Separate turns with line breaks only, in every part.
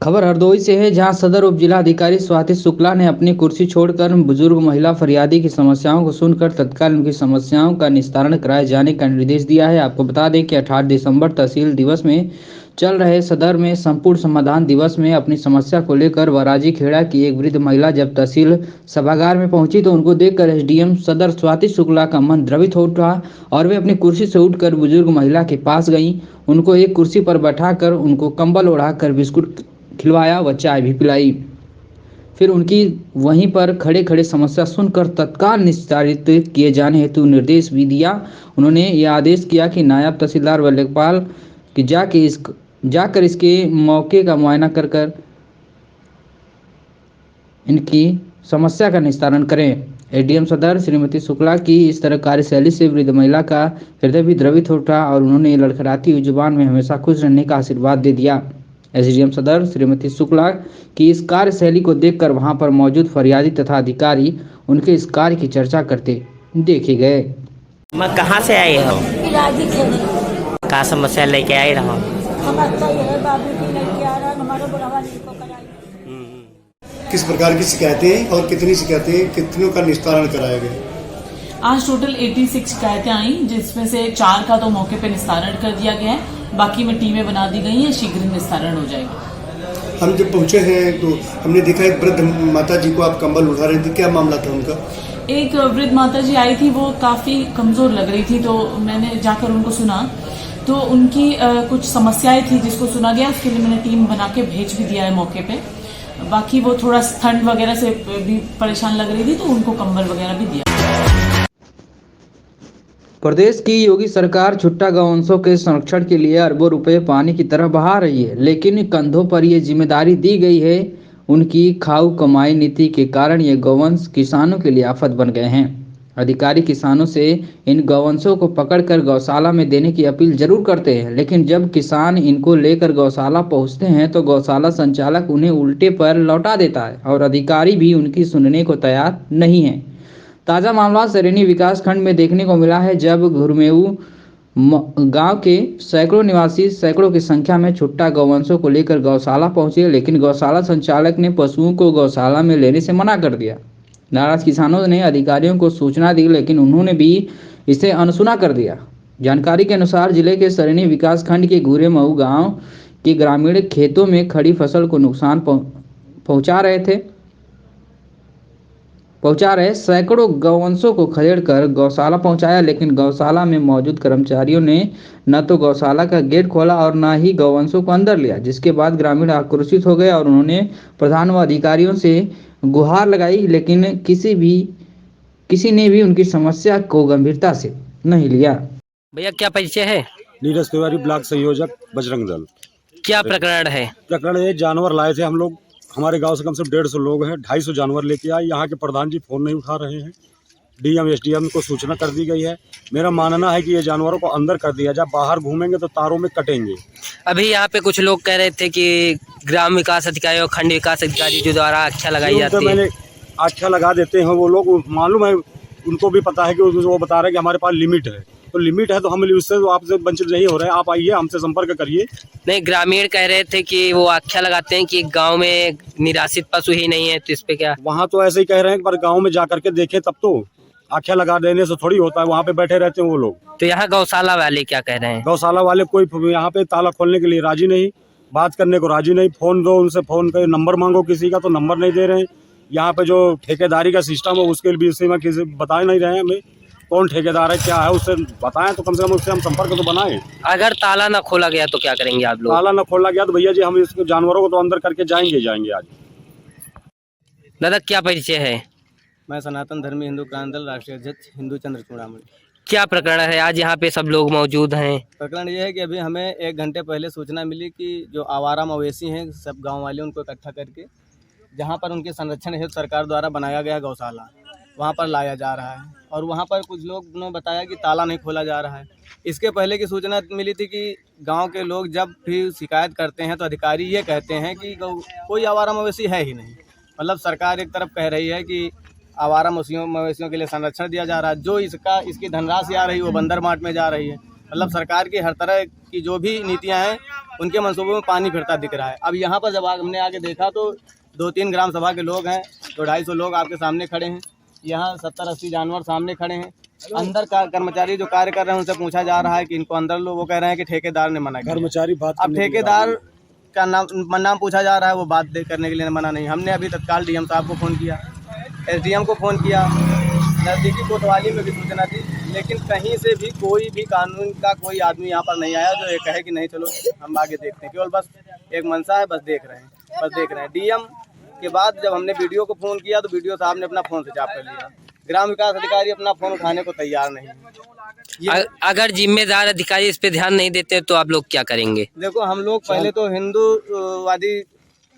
खबर हरदोई से है, जहां सदर उप जिलाधिकारी स्वाति शुक्ला ने अपनी कुर्सी छोड़कर बुजुर्ग महिला फरियादी की समस्याओं को सुनकर तत्काल उनकी समस्याओं का निस्तारण कराए जाने का निर्देश दिया है। आपको बता दें कि 18 दिसंबर तहसील दिवस में चल रहे सदर में संपूर्ण समाधान दिवस में अपनी समस्या को लेकर वराजी खेड़ा की एक वृद्ध महिला जब तहसील सभागार में पहुंची तो उनको देखकर एसडीएम सदर स्वाति शुक्ला का मन द्रवित हो उठा और वे अपनी कुर्सी से उठकर बुजुर्ग महिला के पास गईं। उनको एक कुर्सी पर बैठाकर उनको कंबल ओढ़ाकर बिस्कुट खिलवाया व चाय भी पिलाई। फिर उनकी वहीं पर खड़े खड़े समस्या सुनकर तत्काल निस्तारित किए जाने हेतु निर्देश भी दिया। उन्होंने यह आदेश किया कि नायब तहसीलदार व लेखपाल की जाकर इसके मौके का मुआयना कर इनकी समस्या का निस्तारण करें। एडीएम सदर श्रीमती शुक्ला की इस तरह कार्यशैली से वृद्ध महिला का हृदय भी द्रवित उठा और उन्होंने लड़खड़ाती हुई जुबान में हमेशा खुश रहने का आशीर्वाद दे दिया। एसडीएम सदर श्रीमती शुक्ला की इस कार्यशैली को देखकर वहां पर मौजूद फरियादी तथा अधिकारी उनके इस कार्य की चर्चा करते देखे गए।
मैं कहाँ से आई हो?
इलाजी खेले।
का समस्या लेके आई रहा हूँ?
समस्या ये है, बाबू जी नहीं आ रहा, हमारा बुढ़ावा नहीं को कराई।
किस प्रकार की शिकायतें और कितनी शिकायतें, कितनों का निस्तारण कराया गया?
आज टोटल 86 शिकायतें आई, जिसमें से 4 का तो मौके पे निस्तारण कर दिया गया है, बाकी में टीमें बना दी गई हैं, शीघ्र निस्तारण हो जाएगा।
हम जब पहुंचे हैं तो हमने देखा एक वृद्ध माता जी को आप कंबल उठा रहे थे, क्या मामला था उनका?
एक वृद्ध माता जी आई थी, वो काफी कमजोर लग रही थी, तो मैंने जाकर उनको सुना तो उनकी कुछ समस्याएं थी जिसको सुना गया। उसके लिए मैंने टीम बना के भेज भी दिया है मौके पे। बाकी वो थोड़ा ठंड वगैरह से भी परेशान लग रही थी तो उनको कंबल वगैरह भी दिया।
प्रदेश की योगी सरकार छुट्टा गौवंशों के संरक्षण के लिए अरबों रुपए पानी की तरह बहा रही है, लेकिन कंधों पर ये जिम्मेदारी दी गई है। उनकी खाऊ कमाई नीति के कारण ये गौवंश किसानों के लिए आफत बन गए हैं। अधिकारी किसानों से इन गौवंशों को पकड़कर गौशाला में देने की अपील जरूर करते हैं, लेकिन जब किसान इनको लेकर गौशाला पहुंचते हैं तो गौशाला संचालक उन्हें उल्टे पर लौटा देता है और अधिकारी भी उनकी सुनने को तैयार नहीं है। ताजा मामला सरेनी विकास खंड में देखने को मिला है, जब घुरमेऊ गांव के सैकड़ों निवासी सैकड़ों की संख्या में छुट्टा गौवंशों को लेकर गौशाला पहुंचे, लेकिन गौशाला संचालक ने पशुओं को गौशाला में लेने से मना कर दिया। नाराज किसानों ने अधिकारियों को सूचना दी, लेकिन उन्होंने भी इसे अनसुना कर दिया। जानकारी के अनुसार जिले के सरेनी विकास खंड के घुरमेऊ गांव के ग्रामीण खेतों में खड़ी फसल को नुकसान पहुंचा रहे सैकड़ों गौवंशों को खदेड़कर गौशाला पहुंचाया, लेकिन गौशाला में मौजूद कर्मचारियों ने न तो गौशाला का गेट खोला और न ही गौवंशों को अंदर लिया, जिसके बाद ग्रामीण आक्रोशित हो गए और उन्होंने प्रधान व अधिकारियों से गुहार लगाई, लेकिन किसी ने भी उनकी समस्या को गंभीरता से नहीं लिया।
भैया क्या परिचय है?
नीरज तिवारी, ब्लॉक संयोजक बजरंग दल।
क्या प्रकरण है?
प्रकरण ये जानवर लाए थे हम लोग, हमारे गांव से कम से कम 150 लोग हैं, 250 जानवर लेके आए। यहाँ के प्रधान जी फोन नहीं उठा रहे हैं। डीएम एसडीएम को सूचना कर दी गई है। मेरा मानना है कि ये जानवरों को अंदर कर दिया जाए, बाहर घूमेंगे तो तारों में कटेंगे।
अभी यहाँ पे कुछ लोग कह रहे थे कि ग्राम विकास अधिकारी और खंड विकास अधिकारी जो द्वारा आख्या लगाई जाती है।
मैंने आख्या लगा देते हैं वो लोग, मालूम है उनको भी पता है कि वो बता रहे हैं कि हमारे पास लिमिट है, तो लिमिट है तो हम उससे तो आपसे वंचित नहीं हो रहे हैं। आप आइए, हमसे संपर्क करिए।
नहीं, ग्रामीण कह रहे थे कि वो आख्या लगाते हैं कि गांव में निराश्रित पशु ही नहीं है, तो इस पे क्या?
वहाँ तो ऐसे ही कह रहे हैं, पर गांव में जा करके देखे तब तो। आख्या लगा देने से थोड़ी होता है, वहाँ पे बैठे रहते हैं वो लोग।
तो यहाँ गौशाला वाले क्या कह रहे हैं?
गौशाला वाले कोई यहाँ पे ताला खोलने के लिए राजी नहीं, बात करने को राजी नहीं। फोन दो उनसे, फोन कर नंबर मांगो किसी का तो नंबर नहीं दे रहे हैं। यहाँ पे जो ठेकेदारी का सिस्टम है उसके लिए में किसी बता नहीं रहे हैं हमें कौन ठेकेदार है, क्या है, उससे बताएं तो कम से कम उससे हम संपर्क तो बनाएं।
अगर ताला न खोला गया तो क्या करेंगे आप लोग?
ताला न खोला गया तो भैया जी हम इस जानवरों को तो अंदर करके जाएंगे आज।
दादा क्या परिचय है?
मैं सनातन धर्मी हिंदू क्रांति दल राष्ट्रीय अध्यक्ष हिंदू चंद्र चूड़ामणि।
क्या प्रकरण है? आज यहाँ पे सब लोग मौजूद हैं।
प्रकरण ये है कि अभी हमें 1 घंटे पहले सूचना मिली कि जो आवारा मवेशी हैं, सब गांव वाले उनको इकट्ठा करके जहां पर उनके संरक्षण हेतु सरकार द्वारा बनाया गया गौशाला, वहां पर लाया जा रहा है। और वहां पर कुछ लोग ने बताया कि ताला नहीं खोला जा रहा है। इसके पहले की सूचना मिली थी कि गांव के लोग जब भी शिकायत करते हैं तो अधिकारी ये कहते हैं कि कोई आवारा मवेशी है ही नहीं। मतलब सरकार एक तरफ कह रही है कि आवारा मवेशियों के लिए संरक्षण दिया जा रहा है, जो इसकी धनराशि आ रही है वो बंदर मार्ट में जा रही है। मतलब सरकार की हर तरह की जो भी नीतियाँ हैं उनके मंसूबों में पानी फिरता दिख रहा है। अब यहाँ पर जब हमने आके देखा तो 2-3 ग्राम सभा के लोग हैं, 200-250 लोग आपके सामने खड़े हैं। यहाँ 70-80 जानवर सामने खड़े हैं। अंदर का कर्मचारी जो कार्य कर रहे हैं उनसे पूछा जा रहा है कि इनको अंदर लो, वो कह रहे हैं कि ठेकेदार ने मना किया।
कर्मचारी बात
अब ठेकेदार का नाम पूछा जा रहा है, वो बात करने के लिए मना नहीं। हमने अभी तत्काल डीएम साहब को फ़ोन किया, एसडीएम को फ़ोन किया, नज़दीकी कोतवाली में भी सूचना दी, लेकिन कहीं से भी कोई भी कानून का कोई आदमी यहाँ पर नहीं आया जो ये कहे कि नहीं चलो हम आगे देखते हैं। केवल बस एक मनसा है, बस देख रहे हैं। डीएम के बाद जब हमने वीडियो को फ़ोन किया तो वीडियो साहब ने अपना फ़ोन स्विच ऑफ कर लिया। ग्राम विकास अधिकारी अपना फ़ोन उठाने को तैयार नहीं है।
अगर जिम्मेदार अधिकारी इस पे ध्यान नहीं देते तो आप लोग क्या करेंगे?
देखो, हम लोग पहले तो हिंदूवादी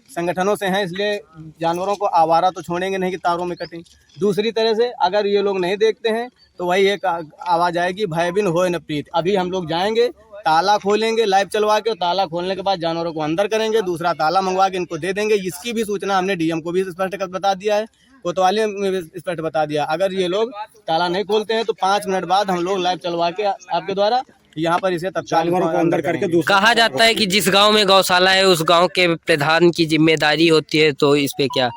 संगठनों से हैं, इसलिए जानवरों को आवारा तो छोड़ेंगे नहीं कि तारों में कटें। दूसरी तरह से अगर ये लोग नहीं देखते हैं तो वही एक आवाज़ आएगी, भय बिन होए न प्रीत। अभी हम लोग जाएंगे, ताला खोलेंगे लाइव चलवा के, और ताला खोलने के बाद जानवरों को अंदर करेंगे, दूसरा ताला मंगवा के इनको दे देंगे। इसकी भी सूचना हमने डीएम को भी स्पष्ट बता दिया है, कोतवाली में भी स्पष्ट बता दिया। अगर ये लोग ताला नहीं खोलते हैं तो 5 मिनट बाद हम लोग लाइव चलवा के आपके द्वारा यहाँ पर इसे तत्काल अंदर करके।
कहा जाता है कि जिस गांव में गौशाला है उस गांव के प्रधान की जिम्मेदारी होती है, तो इस पे क्या?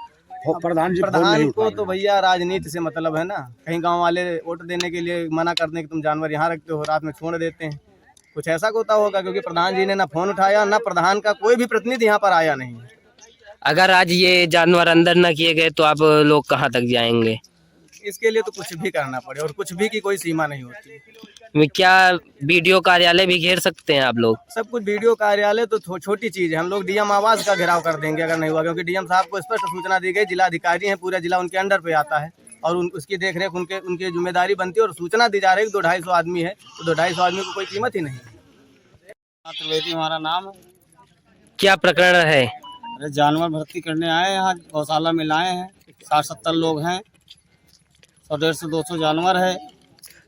प्रधान को तो भैया राजनीति से मतलब है ना। कहीं गांव वाले वोट देने के लिए मना करने कि तुम जानवर यहाँ रखते हो, रात में छोड़ देते हैं, कुछ ऐसा होता होगा, क्योंकि प्रधान जी ने ना फोन उठाया, ना प्रधान का कोई भी प्रतिनिधि यहाँ पर आया नहीं।
अगर आज ये जानवर अंदर न किए गए तो आप लोग कहाँ तक जाएंगे?
इसके लिए तो कुछ भी करना पड़े, और कुछ भी की कोई सीमा नहीं होती।
क्या बीडीओ कार्यालय भी घेर सकते हैं आप लोग?
सब कुछ बीडीओ कार्यालय तो छोटी चीज है, हम लोग डीएम आवास का घेराव कर देंगे अगर नहीं हुआ, क्योंकि डीएम साहब को स्पष्ट सूचना दी गई। जिला अधिकारी हैं, पूरा जिला उनके अंडर पे आता है और उसकी देखरेख उनकी जिम्मेदारी बनती है। और सूचना दी जा रही है कि 200-250 आदमी है, तो 200-250 आदमी को कोई कीमत ही नहीं। त्रिवेदी हमारा नाम है।
क्या प्रकरण है?
अरे जानवर भर्ती करने आए हैं, यहाँ गौशाला में लाए हैं। 60-70 लोग हैं, 100-150-200 जानवर है।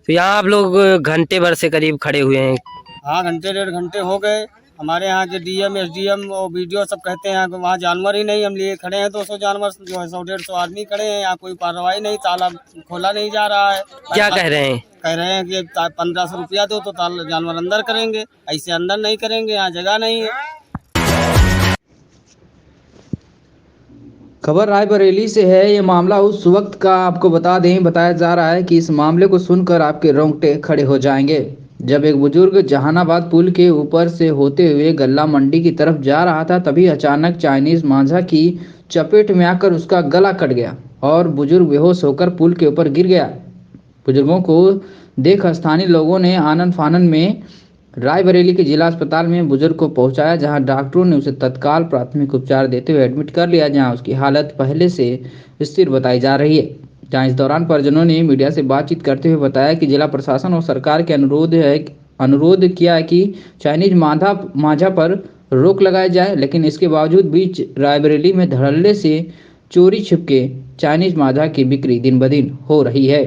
तो यहाँ आप लोग घंटे भर से करीब खड़े हुए हैं?
हाँ, घंटे 1.5 घंटे हो गए। हमारे यहाँ के डीएम, एसडीएम और बीडीओ सब कहते हैं कि वहाँ जानवर ही नहीं, हम लिए खड़े हैं। 200 जानवर जो है, 100-150 आदमी खड़े हैं, यहाँ कोई कार्रवाई नहीं, ताला खोला नहीं जा रहा है।
क्या कह रहे हैं?
कह रहे हैं कि 1500 रुपया दो तो जानवर अंदर करेंगे, ऐसे अंदर नहीं करेंगे, यहाँ जगह नहीं है।
खबर रायबरेली से है। ये मामला उस वक्त का आपको बताया जा रहा है कि इस मामले को सुनकर आपके रोंगटे खड़े हो जाएंगे। जब एक बुजुर्ग जहानाबाद पुल के ऊपर से होते हुए गल्ला मंडी की तरफ जा रहा था, तभी अचानक चाइनीज मांझा की चपेट में आकर उसका गला कट गया और बुजुर्ग बेहोश होकर पुल के ऊपर गिर गया। बुजुर्गों को देख स्थानीय लोगों ने आनन फानन में रायबरेली के जिला अस्पताल में बुजुर्ग को पहुंचाया, जहां डॉक्टरों ने उसे तत्काल प्राथमिक उपचार देते हुए एडमिट कर लिया, जहां उसकी हालत पहले से स्थिर बताई जा रही है। जहां इस दौरान परिजनों ने मीडिया से बातचीत करते हुए बताया कि जिला प्रशासन और सरकार के अनुरोध किया है कि चाइनीज मांझा पर रोक लगाई जाए, लेकिन इसके बावजूद बीच रायबरेली में धड़ल्ले से चोरी छिपके चाइनीज मांझा की बिक्री दिन ब दिन हो रही है।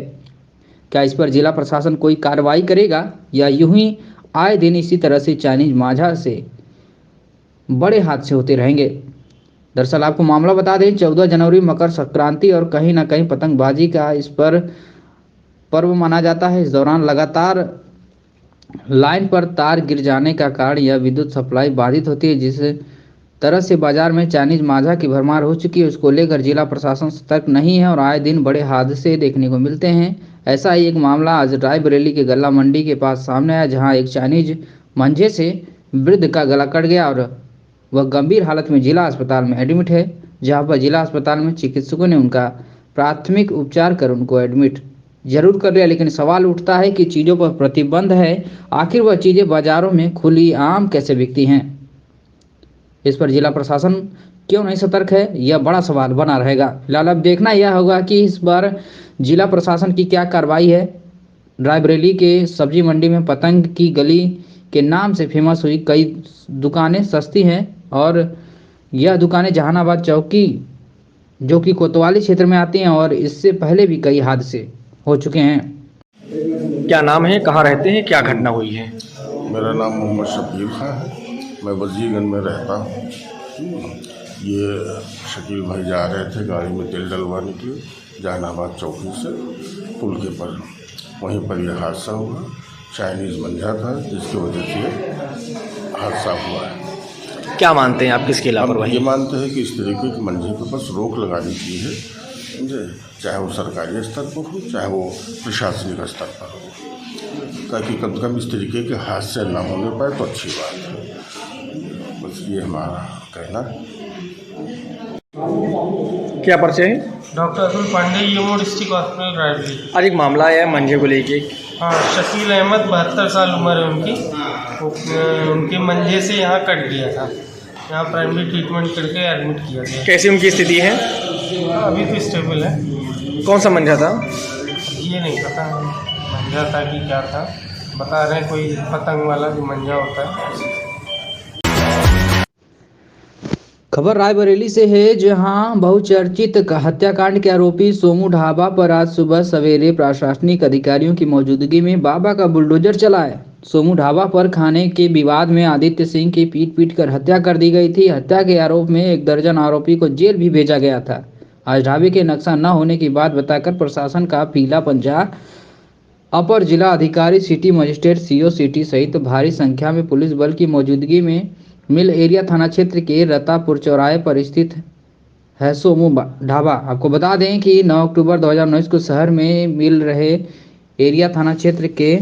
क्या इस पर जिला प्रशासन कोई कार्रवाई करेगा या यूं ही आए दिन इसी तरह से चाइनीज मांझा से बड़े हादसे होते रहेंगे? दरअसल आपको मामला बता दें, 14 जनवरी मकर संक्रांति और कहीं ना कहीं पतंगबाजी का इस पर पर्व माना जाता है। इस दौरान लगातार लाइन पर तार गिर जाने का कारण यह विद्युत सप्लाई बाधित होती है, जिस तरह से बाजार में चाइनीज मांझा की भरमार हो चुकी है, उसको लेकर जिला प्रशासन सतर्क नहीं है और आए दिन बड़े हादसे देखने को मिलते हैं। ऐसा ही एक मामला आज रायबरेली के गल्ला मंडी के पास सामने आया, जहां एक चाइनीज मांझे से वृद्ध का गला कट गया और वह गंभीर हालत में जिला अस्पताल में एडमिट है, जहां पर जिला अस्पताल में चिकित्सकों ने उनका प्राथमिक उपचार कर उनको एडमिट जरूर कर लिया। लेकिन सवाल उठता है कि चीज़ों पर प्रतिबंध है, आखिर वह चीज़ें बाजारों में खुली आम कैसे बिकती हैं? इस पर जिला प्रशासन क्यों नहीं सतर्क है, यह बड़ा सवाल बना रहेगा। फिलहाल अब देखना यह होगा कि इस बार जिला प्रशासन की क्या कार्रवाई है। रायबरेली के सब्जी मंडी में पतंग की गली के नाम से फेमस हुई कई दुकानें सस्ती हैं और यह दुकानें जहानाबाद चौकी जो कि कोतवाली क्षेत्र में आती हैं और इससे पहले भी कई हादसे हो चुके हैं।
क्या नाम है, कहाँ रहते हैं, क्या घटना हुई है?
मेरा नाम मोहम्मद शकील खान है, मैं वजीरगंज में रहता हूँ। ये शकील भाई जा रहे थे गाड़ी में तेल डलवाने के लिए जहानाबाद चौकी से पुल के पर, वहीं पर यह हादसा हुआ। चाइनीज़ मंझा था, जिसकी वजह से हादसा हुआ है।
क्या मानते हैं आप, किसकी
हम
लापरवाही?
ये मानते हैं कि इस तरीके के मंझे पर बस रोक लगानी चाहिए, समझे, चाहे वो सरकारी स्तर पर हो, चाहे वो प्रशासनिक स्तर पर हो, ताकि कम से कम इस तरीके के हादसे न होने पाए तो अच्छी बात है। बस ये हमारा कहना है।
क्या परिचय है?
डॉक्टर अतुल पांडे, यूमो डिस्ट्रिक्ट हॉस्पिटल रायबरेली।
आज एक मामला आया है मंझे को लेके।
हाँ, शकील अहमद 72 साल उम्र है उनकी। उनके मंझे से यहाँ कट गया था। यहाँ प्राइमरी ट्रीटमेंट करके एडमिट किया गया।
कैसी उनकी स्थिति है?
अभी तो स्टेबल है।
कौन सा मंझा था?
ये नहीं पता मंझा था कि क्या था। बता रहे हैं कोई पतंग वाला जो मंझा होता है।
खबर रायबरेली से है, जहां बहुचर्चित हत्याकांड के आरोपी सोमू ढाबा पर आज सुबह सवेरे प्रशासनिक अधिकारियों की मौजूदगी में बाबा का बुलडोजर चला है। सोमू ढाबा पर खाने के विवाद में आदित्य सिंह की पीट कर हत्या कर दी गई थी। हत्या के आरोप में 1 दर्जन आरोपी को जेल भी भेजा गया था। आज ढाबे के नक्शा न होने की बात बताकर प्रशासन का पीला पंजा, अपर जिला अधिकारी, सिटी मजिस्ट्रेट, सीओ सिटी सहित भारी संख्या में पुलिस बल की मौजूदगी में मिल एरिया थाना क्षेत्र के रतापुर चौराहे पर स्थित है सोमू ढाबा। आपको बता दें कि 9 अक्टूबर 2019 को शहर में मिल रहे एरिया थाना क्षेत्र के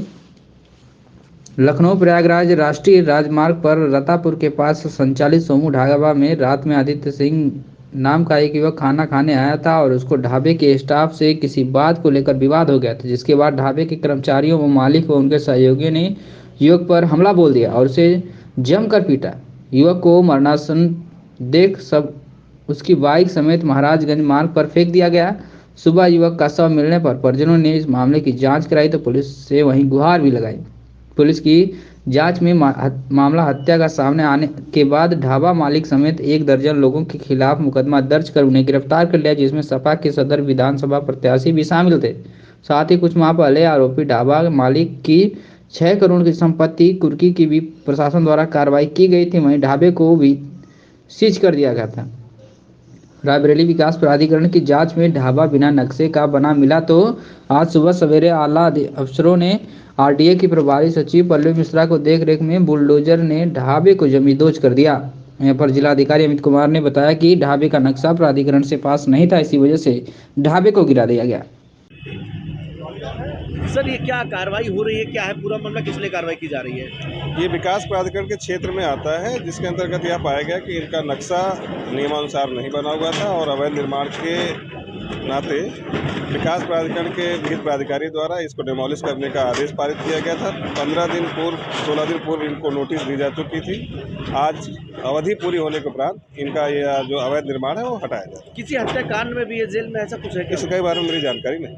लखनऊ प्रयागराज राष्ट्रीय राजमार्ग पर रतापुर के पास संचालित सोमू ढाबा में रात में आदित्य सिंह नाम का एक युवक खाना खाने आया था और उसको ढाबे के स्टाफ से किसी बात को लेकर विवाद हो गया था, जिसके बाद ढाबे के कर्मचारियों व मालिक व उनके सहयोगियों ने युवक पर हमला बोल दिया और उसे जमकर पीटा। युवक को मरणासन देख सब उसकी बाइक समेत महाराजगंज मार्ग पर फेंक दिया गया। सुबह युवक का शव मिलने पर परिजनों ने इस मामले की जांच कराई तो पुलिस से वहीं गुहार भी लगाई। पुलिस की जांच में मामला हत्या का सामने आने के बाद ढाबा मालिक समेत 1 दर्जन लोगों के खिलाफ मुकदमा दर्ज कर उन्हें गिरफ्तार कर लिया, जिसमें सपा के सदर विधानसभा प्रत्याशी भी शामिल थे। साथ ही कुछ माह पहले आरोपी ढाबा मालिक की 6 करोड़ की संपत्ति कुर्की की भी प्रशासन द्वारा कार्रवाई की गई थी। वहीं ढाबे को भी सीज कर दिया गया था। रायबरेली विकास प्राधिकरण की जांच में ढाबा बिना नक्शे का बना मिला तो आज सुबह सवेरे आला अफसरों ने आरडीए की प्रभारी सचिव पल्लवी मिश्रा को देखरेख में बुलडोजर ने ढाबे को जमींदोज कर दिया। यहाँ पर जिलाधिकारी अमित कुमार ने बताया कि ढाबे का नक्शा प्राधिकरण से पास नहीं था, इसी वजह से ढाबे को गिरा दिया गया।
सर, ये क्या कार्रवाई हो रही है, क्या है पूरा मामला, किस लिए कार्रवाई की जा रही है?
ये विकास प्राधिकरण के क्षेत्र में आता है, जिसके अंतर्गत यह पाया गया कि इनका नक्शा नियमानुसार नहीं बना हुआ था और अवैध निर्माण के नाते विकास प्राधिकरण के विहित प्राधिकारी द्वारा इसको डिमोलिश करने का आदेश पारित किया गया था। 16 दिन पूर्व इनको नोटिस दी जा चुकी थी। आज अवधि पूरी होने के उपरांत इनका यह जो अवैध निर्माण है वो हटाया जाए।
किसी हत्याकांड में भी ये जेल में ऐसा कुछ है?
इसके बारे में मेरी जानकारी नहीं।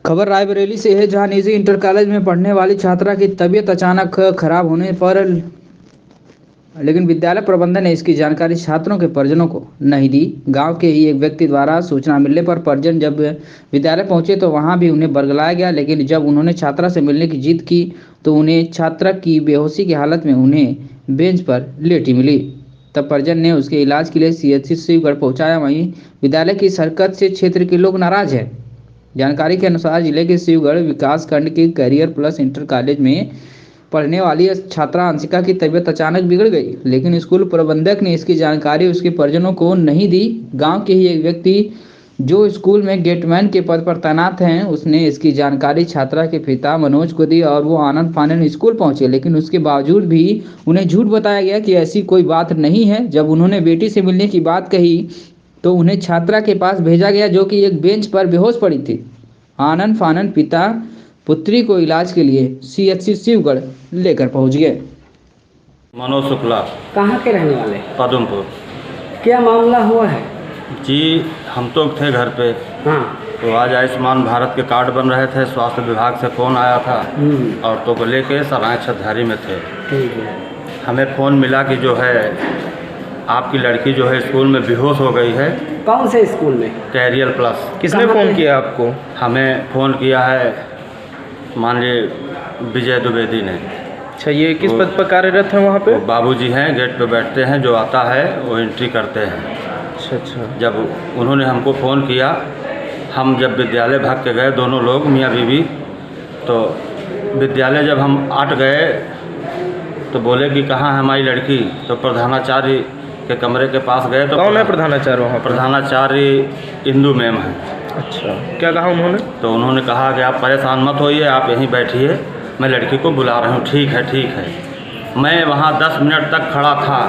खबर रायबरेली से है, जहां निजी इंटर कॉलेज में पढ़ने वाली छात्रा की तबीयत अचानक खराब होने पर लेकिन विद्यालय प्रबंधन ने इसकी जानकारी छात्रों के परिजनों को नहीं दी। गांव के ही एक व्यक्ति द्वारा सूचना मिलने पर परिजन जब विद्यालय पहुंचे तो वहां भी उन्हें बरगलाया गया, लेकिन जब उन्होंने छात्रा से मिलने की जिद की तो उन्हें छात्रा की बेहोशी की हालत में उन्हें बेंच पर लेटी मिली। तब परिजन ने उसके इलाज के लिए CHC शिवगढ़ पहुँचाया। वहीं विद्यालय की हरकत से क्षेत्र के लोग नाराज हैं। जानकारी के अनुसार जिले के शिवगढ़ विकास खंड के करियर प्लस इंटर कॉलेज में पढ़ने वाली छात्रा अंशिका की तबीयत अचानक बिगड़ गई, लेकिन स्कूल प्रबंधक ने इसकी जानकारी उसके परिजनों को नहीं दी। गांव के ही एक व्यक्ति जो स्कूल में गेटमैन के पद पर तैनात हैं, उसने इसकी जानकारी छात्रा के पिता मनोज को दी और वो आनंद फानंद स्कूल पहुंचे, लेकिन उसके बावजूद भी उन्हें झूठ बताया गया कि ऐसी कोई बात नहीं है। जब उन्होंने बेटी से मिलने की बात कही तो उन्हें छात्रा के पास भेजा गया, जो कि एक बेंच पर बेहोश पड़ी थी। आनंद फानंद पिता पुत्री को इलाज के लिए CHC शिवगढ़ लेकर पहुंच गए।
मनोज शुक्ला।
कहाँ के रहने वाले?
पदमपुर।
क्या मामला हुआ है?
जी, हम तो थे घर पे।
हाँ।
तो आज आयुष्मान भारत के कार्ड बन रहे थे, स्वास्थ्य विभाग से फ़ोन आया था और तो को लेके सराय छतधारी में थे।
ठीक है।
हमें फ़ोन मिला कि जो है आपकी लड़की जो है स्कूल में बेहोश हो गई है।
कौन से स्कूल में?
Career plus.
किसने फ़ोन किया आपको?
हमें फ़ोन किया है माननीय विजय द्विवेदी ने।
अच्छा, ये किस पद पर कार्यरत हैं वहाँ पे?
बाबूजी हैं, गेट पे बैठते हैं, जो आता है वो एंट्री करते हैं।
अच्छा।
जब उन्होंने हमको फ़ोन किया, हम जब विद्यालय भाग के गए दोनों लोग मियाँ बीवी, तो विद्यालय जब हम आट गए तो बोले कि कहाँ है हमारी लड़की। तो प्रधानाचार्य के कमरे के पास गए तो
कौन है प्रधानाचार्य वहाँ?
प्रधानाचार्य इंदू मैम है।
अच्छा, क्या कहा उन्होंने?
तो उन्होंने कहा कि आप परेशान मत होइए, आप यहीं बैठिए, मैं लड़की को बुला रहा हूँ। ठीक है ठीक है। मैं वहाँ 10 मिनट तक खड़ा था।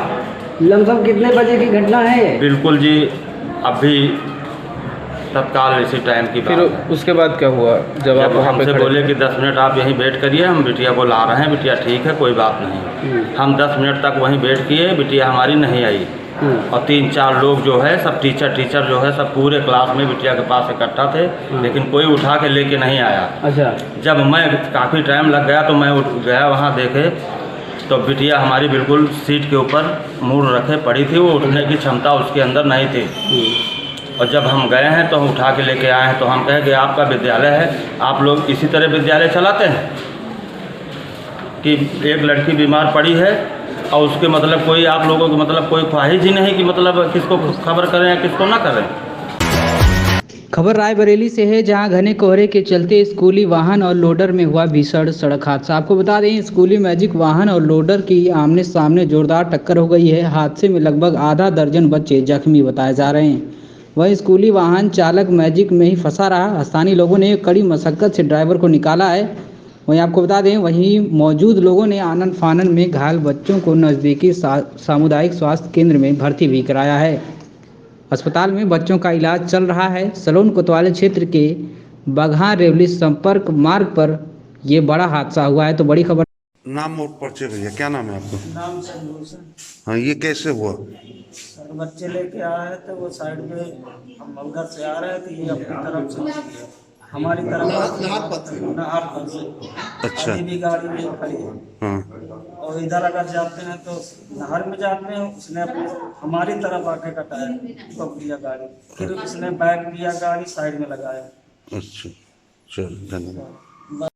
लमसम कितने बजे की घटना है?
बिल्कुल जी, अभी तत्काल इसी टाइम की बात है।
उसके बाद क्या हुआ जब आप वहाँ पे
बोले कि 10 मिनट आप यहीं वेट करिए, हम बिटिया को ला रहे हैं। बिटिया ठीक है, कोई बात नहीं। हम 10 मिनट तक वहीं वेट किए, बिटिया हमारी नहीं आई। और 3-4 लोग जो है सब टीचर जो है सब पूरे क्लास में बिटिया के पास इकट्ठा थे, लेकिन कोई उठा के लेके नहीं आया।
अच्छा।
जब मैं काफ़ी टाइम लग गया तो मैं उठ गया वहाँ, देखे तो बिटिया हमारी बिल्कुल सीट के ऊपर मुड़ रखे पड़ी थी, वो उठने की क्षमता उसके अंदर नहीं थी। और जब हम गए हैं तो हम उठा के लेके आए हैं। तो हम कहे कि आपका विद्यालय है, आप लोग इसी तरह विद्यालय चलाते हैं कि एक लड़की बीमार पड़ी है और उसके मतलब कोई आप लोगों की मतलब कोई ख्वाहिश ही नहीं कि मतलब किसको खबर करें या किसको ना करें।
खबर रायबरेली से है, जहां घने कोहरे के चलते स्कूली वाहन और लोडर में हुआ भीषण सड़क हादसा। आपको बता दें, स्कूली मैजिक वाहन और लोडर की आमने सामने जोरदार टक्कर हो गई है। हादसे में लगभग आधा दर्जन बच्चे जख्मी बताए जा रहे हैं। वहीं स्कूली वाहन चालक मैजिक में ही फंसा रहा। स्थानीय लोगों ने कड़ी मशक्कत से ड्राइवर को निकाला है। वहीं आपको बता दें, वहीं मौजूद लोगों ने आनन फानन में घायल बच्चों को नज़दीकी सामुदायिक स्वास्थ्य केंद्र में भर्ती भी कराया है। अस्पताल में बच्चों का इलाज चल रहा है। सलोन कोतवाली क्षेत्र के बगहा रेवली संपर्क मार्ग पर ये बड़ा हादसा हुआ है। तो बड़ी खबर।
नाम और परिचय भैया, क्या नाम है आपका?
नाम चंद्रभूषण।
हाँ, ये कैसे हुआ?
सर बच्चे लेके आ रहे थे, वो साइड में हम उधर से आ रहे थे, ये अपनी तरफ से हमारी तरफ नहर पर से।
अच्छा।
अभी भी गाड़ी नहीं खड़ी है।
हाँ।
और इधर अगर जाते हैं तो नहर में जाते हैं, उसने अपने हमारी तरफ आके कटाया, ठोक दिया गाड़ी, फिर उसने बैक किया, गाड़ी साइड में लगाया।
अच्छा, चल धन्यवाद।